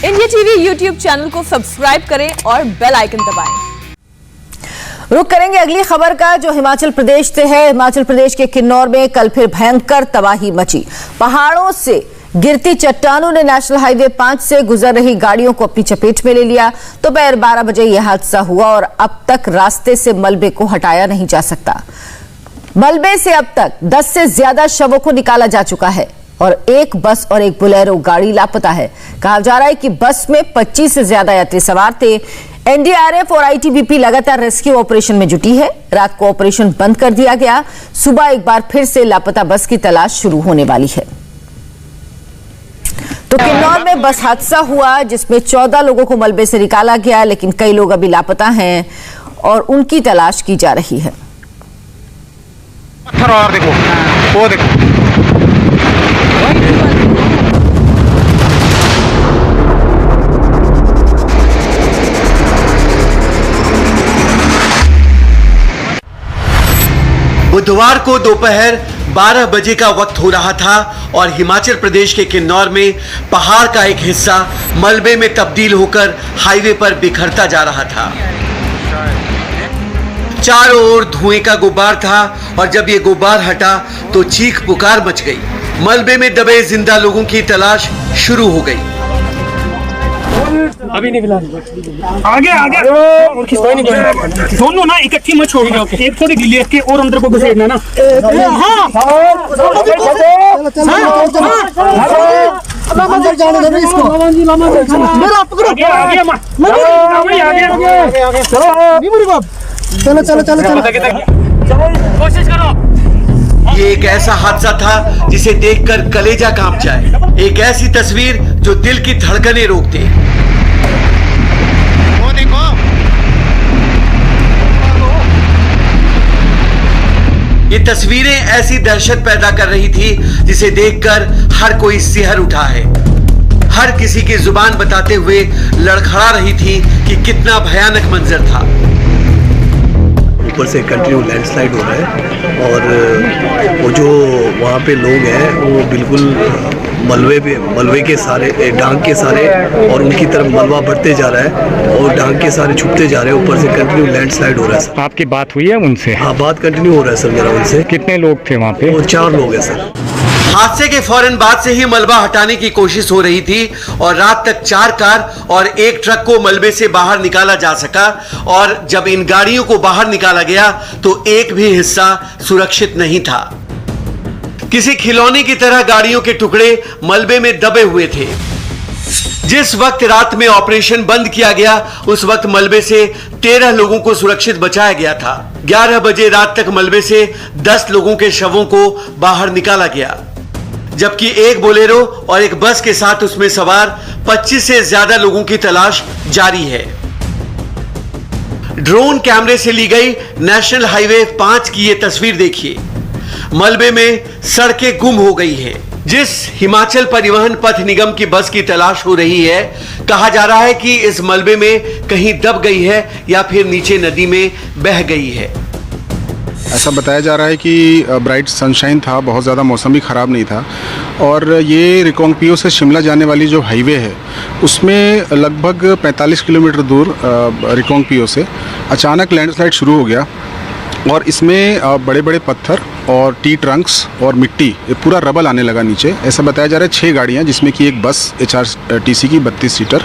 India TV YouTube channel को subscribe करें और बेल आइकन दबाएं। रुक करेंगे अगली खबर का, जो हिमाचल प्रदेश से है। हिमाचल प्रदेश के किन्नौर में कल फिर भयंकर तबाही मची। पहाड़ों से गिरती चट्टानों ने नेशनल हाईवे 5 से गुजर रही गाड़ियों को अपनी चपेट में ले लिया। दोपहर 12 बजे यह हादसा हुआ और अब तक रास्ते से मलबे को हटाया नहीं जा सकता। मलबे से अब तक 10 से ज्यादा शवों को निकाला जा चुका है और एक बस और एक बोलेरो गाड़ी लापता है। कहा जा रहा है कि बस में 25 से ज्यादा यात्री सवार थे। एनडीआरएफ और आईटीबीपी लगातार रेस्क्यू ऑपरेशन में जुटी है। रात को ऑपरेशन बंद कर दिया गया। सुबह एक बार फिर से लापता बस की तलाश शुरू होने वाली है। तो किन्नौर में बस हादसा हुआ जिसमें 14 लोगों को मलबे से निकाला गया, लेकिन कई लोग अभी लापता हैं और उनकी तलाश की जा रही है। पत्थर और देखो, वो देखो। बुधवार को दोपहर 12 बजे का वक्त हो रहा था और हिमाचल प्रदेश के किन्नौर में पहाड़ का एक हिस्सा मलबे में तब्दील होकर हाईवे पर बिखरता जा रहा था। चारों ओर धुएं का गुब्बार था और जब ये गुब्बार हटा तो चीख पुकार मच गई। मलबे में दबे जिंदा लोगों की तलाश शुरू हो गई। अभी नहीं फिलहाल आगे आगे और कोई नहीं, दोनों ना इकट्ठी मत छोड़ना। एक थोड़ी गिली के और अंदर को घुसेड़ना ना। अंदर जाने दो इसको। मेरा पकड़ो। चलो चलो चलो चलो कोशिश करो। ये एक ऐसा हादसा था जिसे देखकर कलेजा कांप जाए। एक ऐसी तस्वीर जो दिल की धड़कनें रोक दे। वो देखो, ये तस्वीरें ऐसी दहशत पैदा कर रही थी जिसे देखकर हर कोई सिहर उठा है। हर किसी की जुबान बताते हुए लड़खड़ा रही थी कि कितना भयानक मंजर था। ऊपर से कंटिन्यू लैंडस्लाइड हो रहा है और वो जो वहाँ पे लोग हैं वो बिल्कुल मलबे के सारे डांग के सारे और उनकी तरफ मलबा बढ़ते जा रहा है और डांग के सारे छुपते जा रहे हैं। ऊपर से कंटिन्यू लैंडस्लाइड हो रहा है सर। आपकी बात हुई है उनसे? हाँ, बात कंटिन्यू हो रहा है सर मेरा उनसे। कितने लोग थे वहाँ पे? वो 4 लोग हैं सर। हादसे के फौरन बाद से ही मलबा हटाने की कोशिश हो रही थी और रात तक 4 कार और 1 ट्रक को मलबे से बाहर निकाला जा सका। और जब इन गाड़ियों को बाहर निकाला गया तो एक भी हिस्सा सुरक्षित नहीं था। किसी खिलौने की तरह गाड़ियों के टुकड़े मलबे में दबे हुए थे। जिस वक्त रात में ऑपरेशन बंद किया गया उस वक्त मलबे से 13 लोगों को सुरक्षित बचाया गया था। 11 बजे रात तक मलबे से 10 लोगों के शवों को बाहर निकाला गया, जबकि एक बोलेरो और एक बस के साथ उसमें सवार 25 से ज्यादा लोगों की तलाश जारी है। ड्रोन कैमरे से ली गई नेशनल हाईवे 5 की यह तस्वीर देखिए। मलबे में सड़कें गुम हो गई है। जिस हिमाचल परिवहन पथ निगम की बस की तलाश हो रही है, कहा जा रहा है कि इस मलबे में कहीं दब गई है या फिर नीचे नदी में बह गई है। ऐसा बताया जा रहा है कि ब्राइट सनशाइन था, बहुत ज़्यादा मौसम भी ख़राब नहीं था और ये रिकांगपिओ से शिमला जाने वाली जो हाईवे है उसमें लगभग 45 किलोमीटर दूर रिकांगपिओ से अचानक लैंडस्लाइड शुरू हो गया और इसमें बड़े बड़े पत्थर और टी ट्रंक्स और मिट्टी, ये पूरा रबल आने लगा नीचे। ऐसा बताया जा रहा है 6 गाड़ियाँ, जिसमें कि एक बस HRTC की 32 सीटर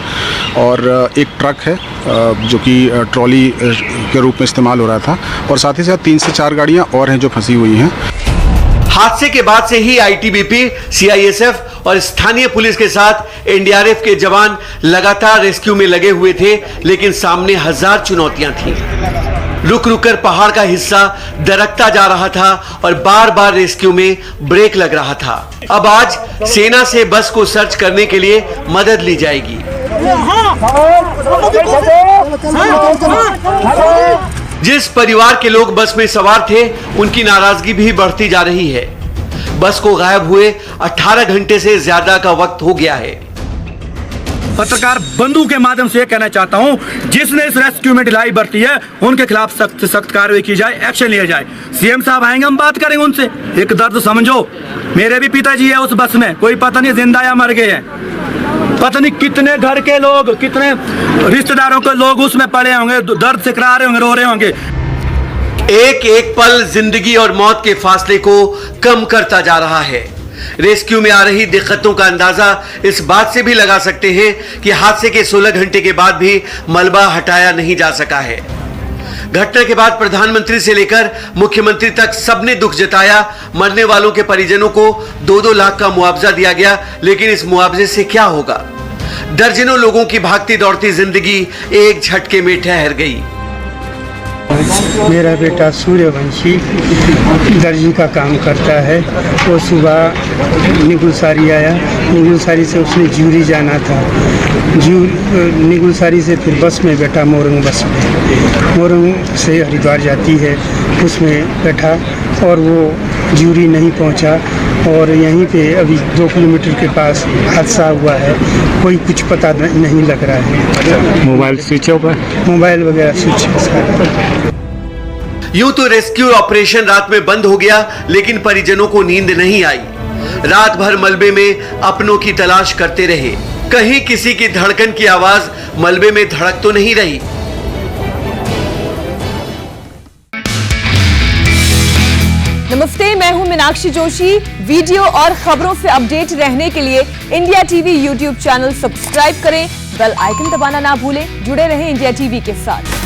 और एक ट्रक है जो कि ट्रॉली के रूप में इस्तेमाल हो रहा था और साथ ही साथ 3 से 4 गाड़ियाँ और हैं जो फंसी हुई हैं। हादसे के बाद से ही आईटीबीपी, सीआईएसएफ और स्थानीय पुलिस के साथ एनडीआरएफ के जवान लगातार रेस्क्यू में लगे हुए थे, लेकिन सामने हजार चुनौतियां थीं। रुक रुक कर पहाड़ का हिस्सा दरकता जा रहा था और बार बार रेस्क्यू में ब्रेक लग रहा था। अब आज सेना से बस को सर्च करने के लिए मदद ली जाएगी। जिस परिवार के लोग बस में सवार थे उनकी नाराजगी भी बढ़ती जा रही है। बस को गायब हुए 18 घंटे से ज्यादा का वक्त हो गया है। पत्रकार बंधु के माध्यम से कहना चाहता हूं, जिसने इस रेस्क्यू में ढिलाई बरती है उनके खिलाफ सख्त से सख्त कार्रवाई की जाए, एक्शन लिया जाए। सीएम साहब आएंगे, हम बात करेंगे उनसे। एक दर्द समझो, मेरे भी पिताजी है उस बस में, कोई पता नहीं जिंदा या मर गए हैं। पता नहीं कितने घर के लोग, कितने रिश्तेदारों के लोग उसमें पड़े होंगे, दर्द से करा रहे होंगे, रो रहे होंगे। एक एक पल जिंदगी और मौत के फासले को कम करता जा रहा है। रेस्क्यू में आ रही दिक्कतों का अंदाजा इस बात से भी लगा सकते हैं कि हादसे के 16 घंटे के बाद भी मलबा हटाया नहीं जा सका है। घटना के बाद प्रधानमंत्री से लेकर मुख्यमंत्री तक सबने दुख जताया। मरने वालों के परिजनों को 2-2 लाख का मुआवजा दिया गया, लेकिन इस मुआवजे से क्या होगा? दर्जनों लोगों की भागती दौड़ती जिंदगी एक झटके में ठहर गई। मेरा बेटा सूर्यवंशी दर्जी का काम करता है। वो सुबह निगुलसारी आया, निगुलसारी से उसने ज्यूरी जाना था। निगुलसारी से फिर बस में बैठा, मोरंग बस में, मोरंग से हरिद्वार जाती है, उसमें बैठा और वो ज्यूरी नहीं पहुंचा। और यहीं पे अभी 2 किलोमीटर के पास हादसा हुआ है। कोई कुछ पता नहीं लग रहा है। मोबाइल स्विच ऑफ है, मोबाइल वगैरह स्विच है। यूं तो रेस्क्यू ऑपरेशन रात में बंद हो गया, लेकिन परिजनों को नींद नहीं आई। रात भर मलबे में अपनों की तलाश करते रहे। कहीं किसी की धड़कन की आवाज मलबे में धड़क तो नहीं रही। नमस्ते, मैं हूं मीनाक्षी जोशी। वीडियो और खबरों से अपडेट रहने के लिए India TV YouTube channel subscribe करें, बेल आइकन दबाना ना भूलें। जुड़े रहें इंडिया टीवी के साथ।